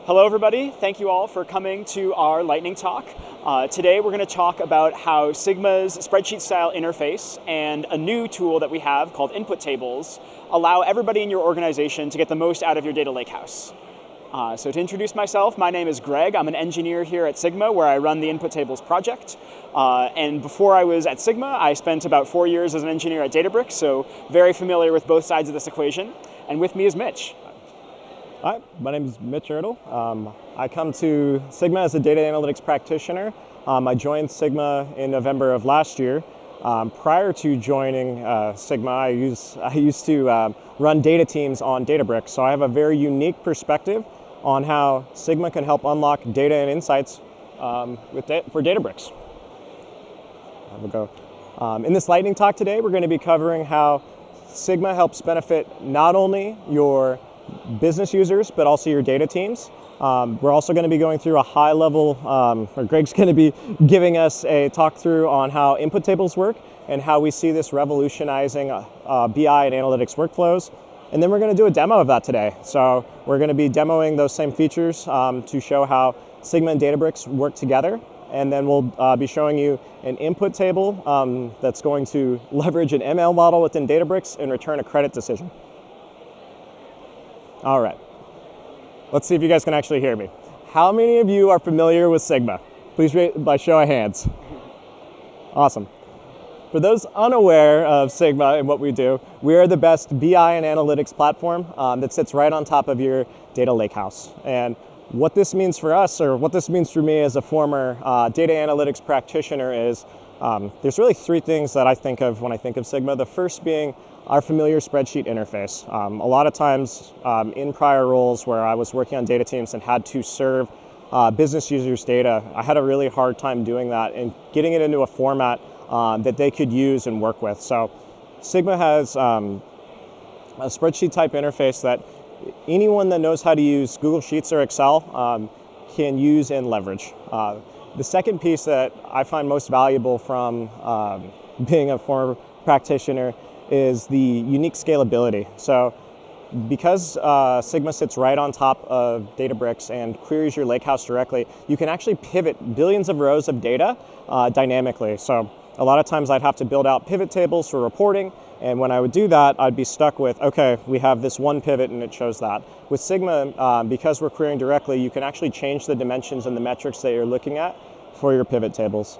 Hello everybody, thank you all for coming to our lightning talk. Today we're going to talk about how Sigma's spreadsheet style interface and a new tool that we have called input tables allow everybody in your organization to get the most out of your data lakehouse. So to introduce myself, my name is Greg. I'm an engineer here at Sigma where I run the input tables project. And before I was at Sigma, I spent about 4 years as an engineer at Databricks, so very familiar with both sides of this equation. And with me is Mitch. Hi, my name is Mitch Erdl. I come to Sigma as a data analytics practitioner. I joined Sigma in November of last year. Prior to joining Sigma, I used to run data teams on Databricks, so I have a very unique perspective on how Sigma can help unlock data and insights for Databricks. Have a go. In this lightning talk today, we're going to be covering how Sigma helps benefit not only your business users, but also your data teams. We're also going to be going through a high level, or Greg's going to be giving us a talk through on how input tables work and how we see this revolutionizing BI and analytics workflows. And then we're going to do a demo of that today. So we're going to be demoing those same features to show how Sigma and Databricks work together. And then we'll be showing you an input table that's going to leverage an ML model within Databricks and return a credit decision. All right, let's see if you guys can actually hear me. How many of you are familiar with Sigma? Please rate by show of hands. Awesome. For those unaware of Sigma and what we do, we are the best BI and analytics platform that sits right on top of your data lakehouse. And what this means for us, or what this means for me as a former data analytics practitioner is, there's really three things that I think of when I think of Sigma. The first being our familiar spreadsheet interface. A lot of times in prior roles where I was working on data teams and had to serve business users' data, I had a really hard time doing that and getting it into a format that they could use and work with. So Sigma has a spreadsheet type interface that anyone that knows how to use Google Sheets or Excel can use and leverage. The second piece that I find most valuable from being a former practitioner is the unique scalability. So because Sigma sits right on top of Databricks and queries your lakehouse directly, you can actually pivot billions of rows of data dynamically. So a lot of times I'd have to build out pivot tables for reporting, and when I would do that, I'd be stuck with, okay, we have this one pivot and it shows that. With Sigma, because we're querying directly, you can actually change the dimensions and the metrics that you're looking at for your pivot tables.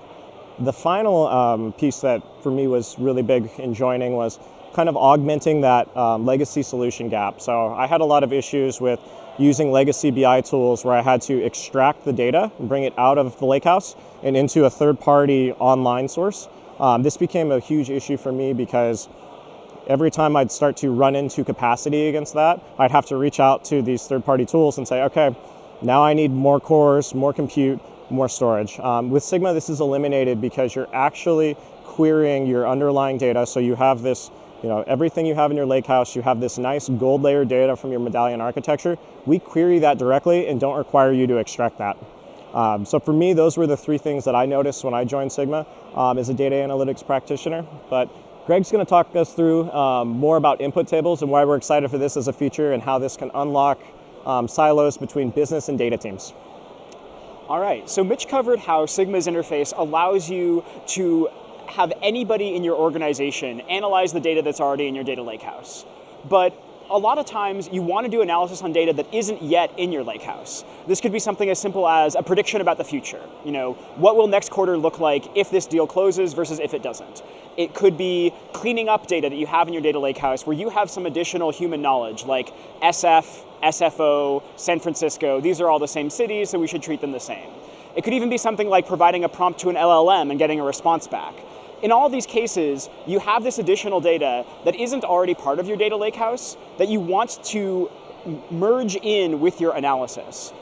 The final piece that for me was really big in joining was kind of augmenting that legacy solution gap. So I had a lot of issues with using legacy BI tools where I had to extract the data and bring it out of the lakehouse and into a third-party online source. This became a huge issue for me because every time I'd start to run into capacity against that, I'd have to reach out to these third-party tools and say, okay, now I need more cores, more compute, more storage. With Sigma, this is eliminated because you're actually querying your underlying data. So you have this, everything you have in your lakehouse, you have this nice gold layer data from your medallion architecture. We query that directly and don't require you to extract that. So for me, those were the three things that I noticed when I joined Sigma as a data analytics practitioner. But Greg's going to talk us through more about input tables and why we're excited for this as a feature and how this can unlock silos between business and data teams. All right, so Mitch covered how Sigma's interface allows you to have anybody in your organization analyze the data that's already in your data lakehouse. But a lot of times you want to do analysis on data that isn't yet in your lakehouse. This could be something as simple as a prediction about the future. What will next quarter look like if this deal closes versus if it doesn't? It could be cleaning up data that you have in your data lakehouse where you have some additional human knowledge like SF, SFO, San Francisco. These are all the same cities, so we should treat them the same. It could even be something like providing a prompt to an LLM and getting a response back. In all these cases, you have this additional data that isn't already part of your data lakehouse that you want to merge in with your analysis.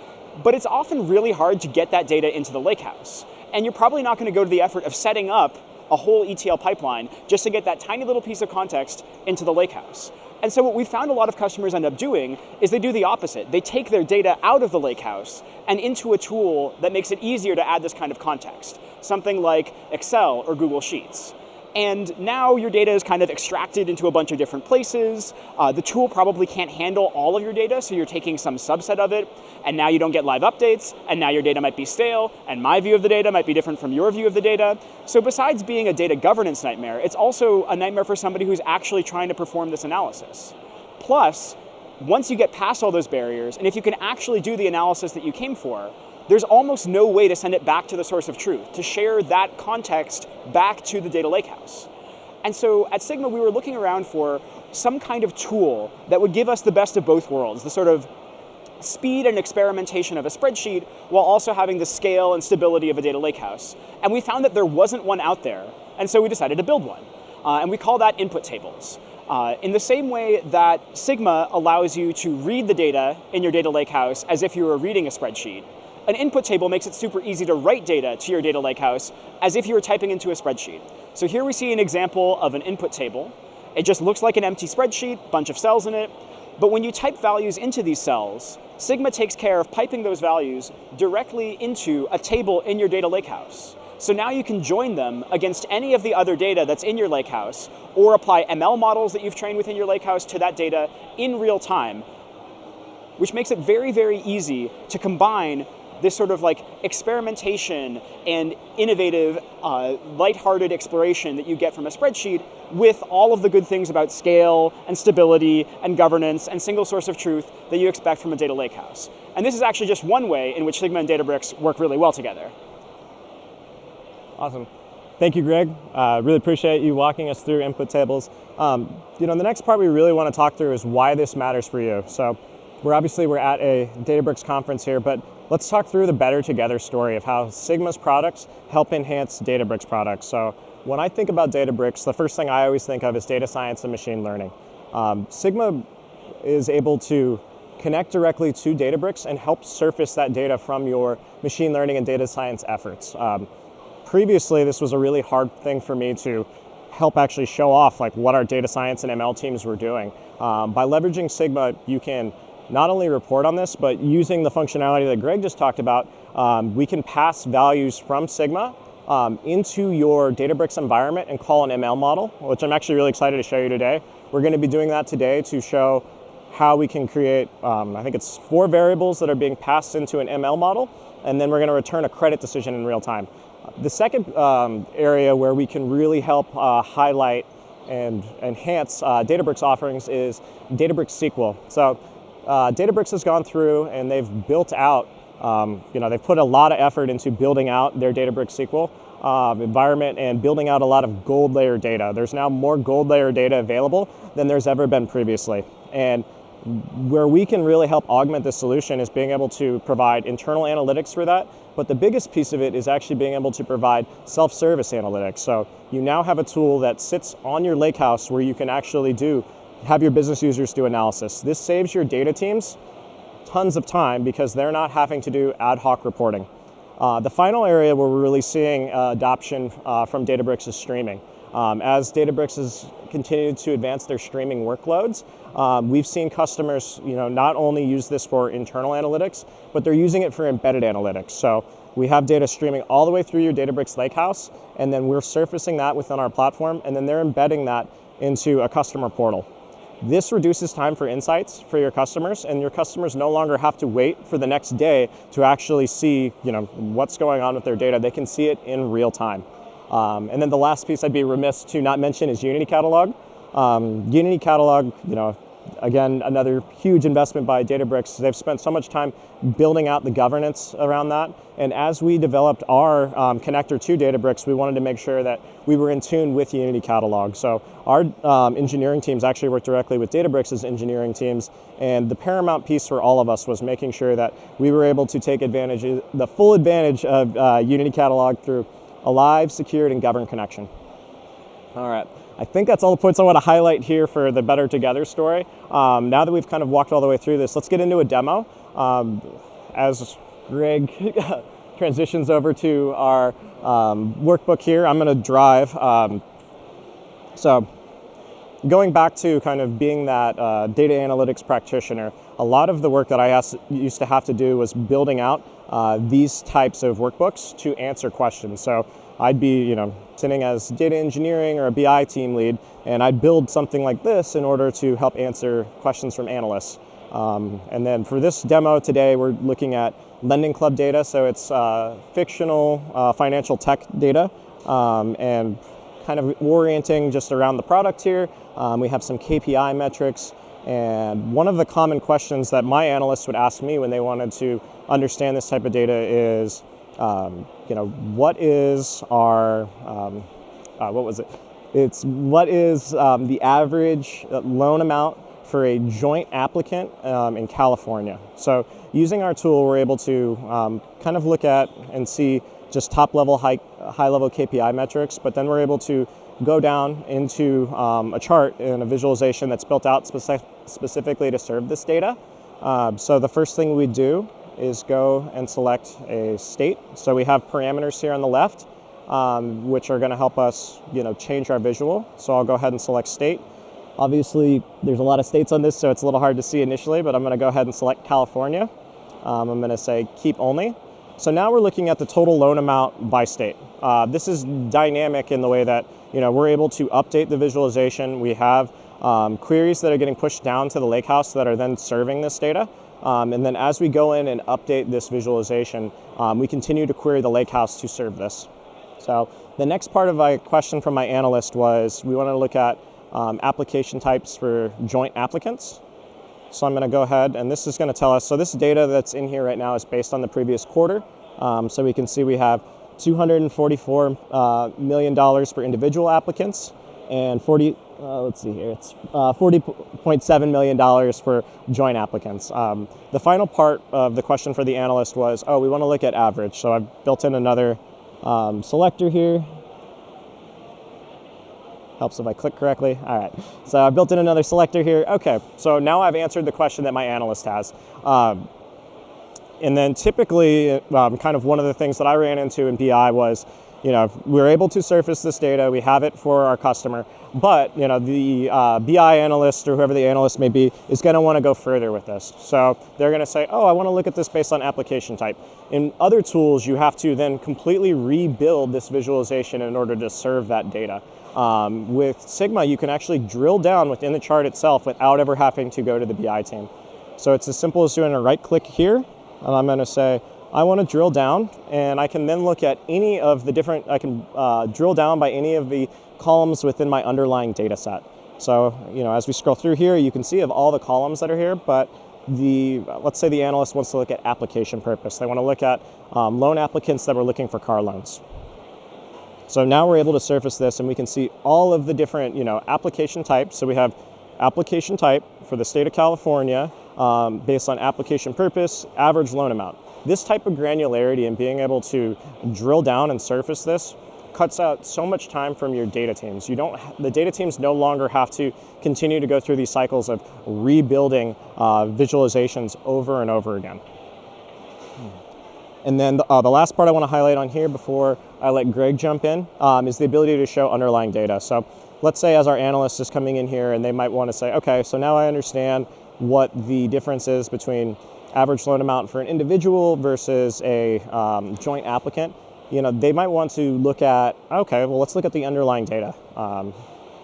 But it's often really hard to get that data into the lakehouse. And you're probably not going to go to the effort of setting up a whole ETL pipeline just to get that tiny little piece of context into the lakehouse. And so what we found a lot of customers end up doing is they do the opposite. They take their data out of the lakehouse and into a tool that makes it easier to add this kind of context, something like Excel or Google Sheets. And now your data is kind of extracted into a bunch of different places. The tool probably can't handle all of your data, so you're taking some subset of it, and now you don't get live updates, and now your data might be stale, and my view of the data might be different from your view of the data. So besides being a data governance nightmare, it's also a nightmare for somebody who's actually trying to perform this analysis. Plus, once you get past all those barriers, and if you can actually do the analysis that you came for, there's almost no way to send it back to the source of truth, to share that context back to the data lakehouse. And so at Sigma, we were looking around for some kind of tool that would give us the best of both worlds, the sort of speed and experimentation of a spreadsheet while also having the scale and stability of a data lakehouse. And we found that there wasn't one out there, and so we decided to build one. And we call that input tables. In the same way that Sigma allows you to read the data in your data lakehouse as if you were reading a spreadsheet, an input table makes it super easy to write data to your data lakehouse as if you were typing into a spreadsheet. So here we see an example of an input table. It just looks like an empty spreadsheet, bunch of cells in it. But when you type values into these cells, Sigma takes care of piping those values directly into a table in your data lakehouse. So now you can join them against any of the other data that's in your lakehouse, or apply ML models that you've trained within your lakehouse to that data in real time, which makes it very, very easy to combine this sort of like experimentation and innovative, lighthearted exploration that you get from a spreadsheet with all of the good things about scale and stability and governance and single source of truth that you expect from a data lakehouse. And this is actually just one way in which Sigma and Databricks work really well together. Awesome. Thank you, Greg. Really appreciate you walking us through input tables. The next part we really want to talk through is why this matters for you. So we're at a Databricks conference here, but let's talk through the Better Together story of how Sigma's products help enhance Databricks products. So when I think about Databricks, the first thing I always think of is data science and machine learning. Sigma is able to connect directly to Databricks and help surface that data from your machine learning and data science efforts. Previously, this was a really hard thing for me to help actually show off like what our data science and ML teams were doing. By leveraging Sigma, you can not only report on this, but using the functionality that Greg just talked about, we can pass values from Sigma into your Databricks environment and call an ML model, which I'm actually really excited to show you today. We're going to be doing that today to show how we can create, I think it's 4 variables that are being passed into an ML model, and then we're going to return a credit decision in real time. The second area where we can really help highlight and enhance Databricks offerings is Databricks SQL. So Databricks has gone through and they've built out, they've put a lot of effort into building out their Databricks SQL environment and building out a lot of gold layer data. There's now more gold layer data available than there's ever been previously. And where we can really help augment this solution is being able to provide internal analytics for that. But the biggest piece of it is actually being able to provide self-service analytics. So you now have a tool that sits on your lakehouse where you can actually have your business users do analysis. This saves your data teams tons of time because they're not having to do ad hoc reporting. The final area where we're really seeing adoption from Databricks is streaming. As Databricks has continued to advance their streaming workloads, we've seen customers not only use this for internal analytics, but they're using it for embedded analytics. So we have data streaming all the way through your Databricks lakehouse, and then we're surfacing that within our platform, and then they're embedding that into a customer portal. This reduces time for insights for your customers, and your customers no longer have to wait for the next day to actually see what's going on with their data. They can see it in real time. And then the last piece I'd be remiss to not mention is Unity Catalog. Unity Catalog, again, another huge investment by Databricks. They've spent so much time building out the governance around that. And as we developed our connector to Databricks, we wanted to make sure that we were in tune with Unity Catalog. So our engineering teams actually work directly with Databricks' engineering teams. And the paramount piece for all of us was making sure that we were able to take the full advantage of Unity Catalog through a live, secured, and governed connection. All right. I think that's all the points I want to highlight here for the Better Together story. Now that we've kind of walked all the way through this, let's get into a demo. As Greg transitions over to our workbook here, I'm going to drive. So going back to kind of being that data analytics practitioner, a lot of the work that I used to have to do was building out these types of workbooks to answer questions. So I'd be, sitting as data engineering or a BI team lead, and I'd build something like this in order to help answer questions from analysts. And then for this demo today, we're looking at Lending Club data. So it's fictional financial tech data, and kind of orienting just around the product here. We have some KPI metrics. And one of the common questions that my analysts would ask me when they wanted to understand this type of data is, what is our, what was it? What is the average loan amount for a joint applicant in California? So using our tool, we're able to kind of look at and see just top level, high level KPI metrics, but then we're able to go down into a chart and a visualization that's built out specifically to serve this data. So the first thing we do is go and select a state. So we have parameters here on the left, which are going to help us, change our visual. So I'll go ahead and select state. Obviously, there's a lot of states on this, so it's a little hard to see initially, but I'm going to go ahead and select California. I'm going to say keep only. So now we're looking at the total loan amount by state. This is dynamic in the way that, we're able to update the visualization. We have queries that are getting pushed down to the lakehouse that are then serving this data. And then as we go in and update this visualization, we continue to query the lakehouse to serve this. So the next part of my question from my analyst was, we want to look at application types for joint applicants. So I'm going to go ahead, and this is going to tell us, so this data that's in here right now is based on the previous quarter. So we can see we have $244 million for individual applicants and it's $40.7 million for joint applicants. The final part of the question for the analyst was, we want to look at average. So I've built in another selector here. Helps if I click correctly. All right, so I built in another selector here. Okay, so now I've answered the question that my analyst has. And then typically, kind of one of the things that I ran into in BI was, we're able to surface this data, we have it for our customer, but the BI analyst or whoever the analyst may be is going to want to go further with this. So they're going to say, I want to look at this based on application type. In other tools, you have to then completely rebuild this visualization in order to serve that data. With Sigma, you can actually drill down within the chart itself without ever having to go to the BI team. So it's as simple as doing a right click here, and I'm going to say, I want to drill down, and I can then look at any of the different, I can drill down by any of the columns within my underlying data set. So, as we scroll through here, you can see of all the columns that are here, but let's say the analyst wants to look at application purpose. They want to look at loan applicants that were looking for car loans. So now we're able to surface this, and we can see all of the different, application types. So we have application type for the state of California based on application purpose, average loan amount. This type of granularity and being able to drill down and surface this cuts out so much time from your data teams. The data teams no longer have to continue to go through these cycles of rebuilding visualizations over and over again. And then the last part I want to highlight on here before I let Greg jump in is the ability to show underlying data. So let's say as our analyst is coming in here and they might want to say, okay, so now I understand what the difference is between average loan amount for an individual versus a joint applicant. They might want to look at, okay, well, let's look at the underlying data.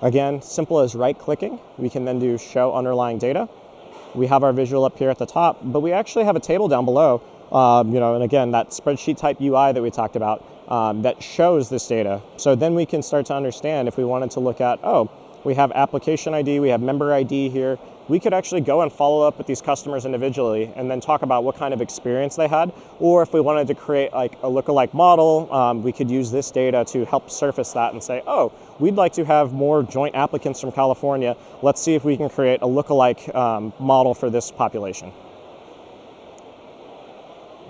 Again, simple as right clicking. We can then do show underlying data. We have our visual up here at the top, but we actually have a table down below. And again, that spreadsheet type UI that we talked about that shows this data. So then we can start to understand if we wanted to look at, we have application ID, we have member ID here. We could actually go and follow up with these customers individually and then talk about what kind of experience they had. Or if we wanted to create like a lookalike model, we could use this data to help surface that and say, we'd like to have more joint applicants from California. Let's see if we can create a lookalike model for this population.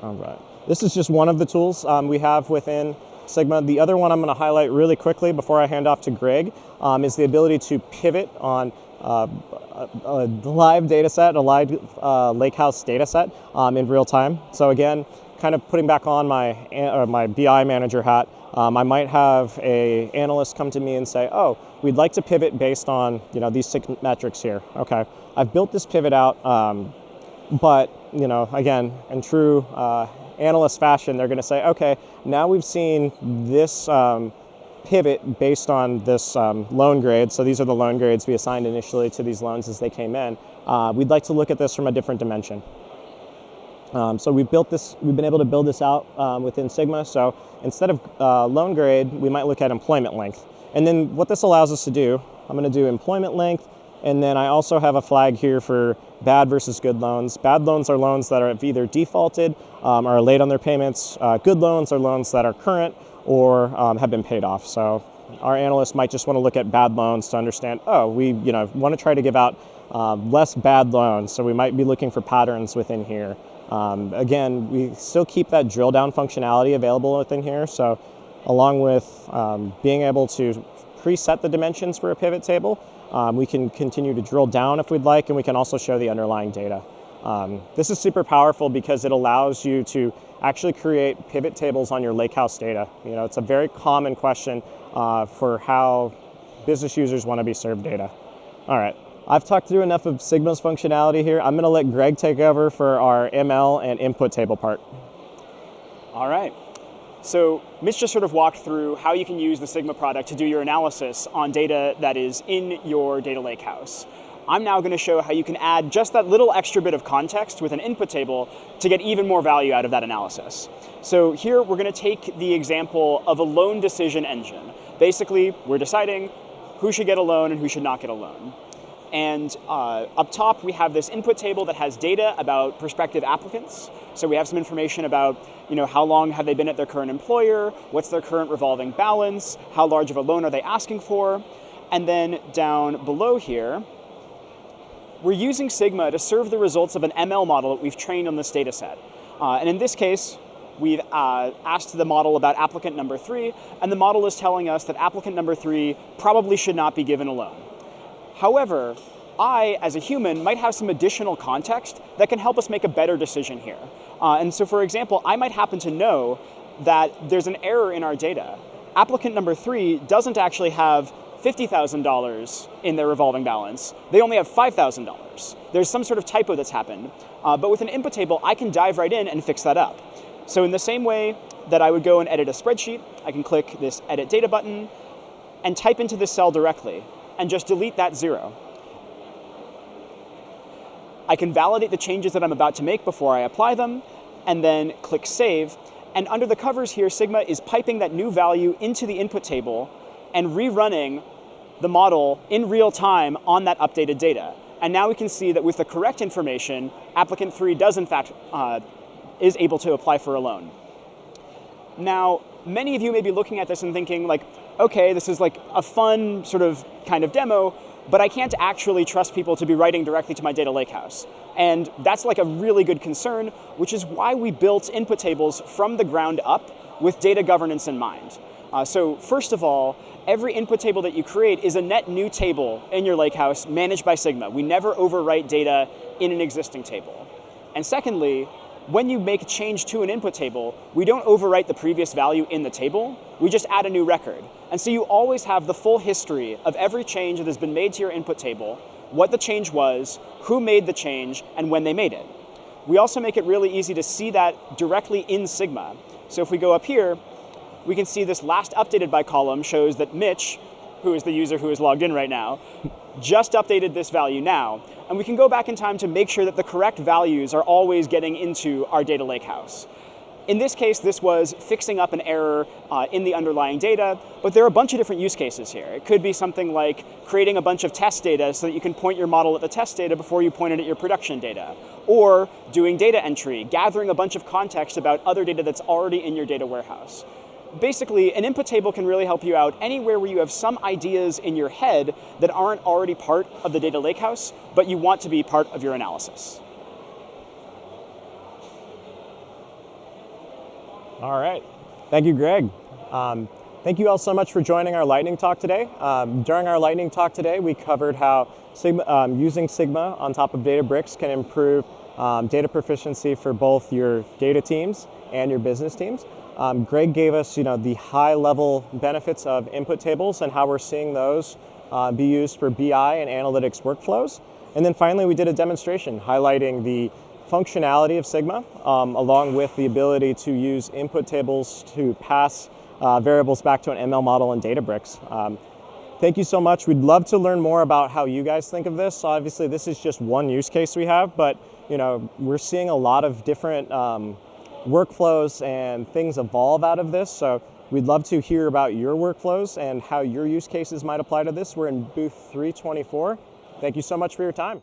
All right. This is just one of the tools we have within Sigma. The other one I'm going to highlight really quickly before I hand off to Greg is the ability to pivot on a live data set, a live lakehouse data set in real time. So again, kind of putting back on my BI manager hat, I might have a analyst come to me and say, we'd like to pivot based on these 6 metrics here. Okay, I've built this pivot out, but again, in true analyst fashion, they're going to say, okay, now we've seen this pivot based on this loan grade. So these are the loan grades we assigned initially to these loans as they came in. We'd like to look at this from a different dimension. So we've been able to build this out within Sigma. So instead of loan grade, we might look at employment length. And then what this allows us to do, I'm going to do employment length, and then I also have a flag here for bad versus good loans. Bad loans are loans that have either defaulted, are late on their payments. Good loans are loans that are current or have been paid off. So our analysts might just want to look at bad loans to understand, oh, we want to try to give out less bad loans. So we might be looking for patterns within here. Again, we still keep that drill down functionality available within here. So along with being able to preset the dimensions for a pivot table, we can continue to drill down if we'd like, and we can also show the underlying data. This is super powerful because it allows you to actually create pivot tables on your lakehouse data. It's a very common question for how business users want to be served data. All right, I've talked through enough of Sigma's functionality here. I'm going to let Greg take over for our ML and input table part. All right. So Mitch just sort of walked through how you can use the Sigma product to do your analysis on data that is in your data lakehouse. I'm now going to show how you can add just that little extra bit of context with an input table to get even more value out of that analysis. So here we're going to take the example of a loan decision engine. Basically, we're deciding who should get a loan and who should not get a loan. And up top, we have this input table that has data about prospective applicants. So we have some information about, how long have they been at their current employer, what's their current revolving balance, how large of a loan are they asking for. And then down below here, we're using Sigma to serve the results of an ML model that we've trained on this data set. And in this case, we've asked the model about applicant number 3, and the model is telling us that applicant number 3 probably should not be given a loan. However, I, as a human, might have some additional context that can help us make a better decision here. And so, for example, I might happen to know that there's an error in our data. Applicant number 3 doesn't actually have $50,000 in their revolving balance. They only have $5,000. There's some sort of typo that's happened. But with an input table, I can dive right in and fix that up. So in the same way that I would go and edit a spreadsheet, I can click this Edit Data button and type into this cell directly and just delete that 0. I can validate the changes that I'm about to make before I apply them, and then click Save. And under the covers here, Sigma is piping that new value into the input table and rerunning the model in real time on that updated data. And now we can see that with the correct information, applicant 3 does in fact is able to apply for a loan. Now, many of you may be looking at this and thinking like, okay, this is like a fun sort of kind of demo, but I can't actually trust people to be writing directly to my data lakehouse. And that's like a really good concern, which is why we built input tables from the ground up with data governance in mind. So first of all, every input table that you create is a net new table in your lakehouse managed by Sigma. We never overwrite data in an existing table. And secondly, when you make a change to an input table, we don't overwrite the previous value in the table, we just add a new record. And so you always have the full history of every change that has been made to your input table, what the change was, who made the change, and when they made it. We also make it really easy to see that directly in Sigma. So if we go up here, we can see this last updated by column shows that Mitch, who is the user who is logged in right now, just updated this value now. And we can go back in time to make sure that the correct values are always getting into our data lakehouse. In this case, this was fixing up an error in the underlying data, but there are a bunch of different use cases here. It could be something like creating a bunch of test data so that you can point your model at the test data before you point it at your production data, or doing data entry, gathering a bunch of context about other data that's already in your data warehouse. Basically, an input table can really help you out anywhere where you have some ideas in your head that aren't already part of the data lakehouse, but you want to be part of your analysis. All right. Thank you, Greg. Thank you all so much for joining our lightning talk today. During our lightning talk today, we covered how using Sigma on top of Databricks can improve data proficiency for both your data teams and your business teams. Greg gave us, the high-level benefits of input tables and how we're seeing those be used for BI and analytics workflows. And then finally, we did a demonstration highlighting the functionality of Sigma, along with the ability to use input tables to pass variables back to an ML model in Databricks. Thank you so much. We'd love to learn more about how you guys think of this. Obviously, this is just one use case we have, but we're seeing a lot of different workflows and things evolve out of this. So we'd love to hear about your workflows and how your use cases might apply to this. We're in booth 324. Thank you so much for your time.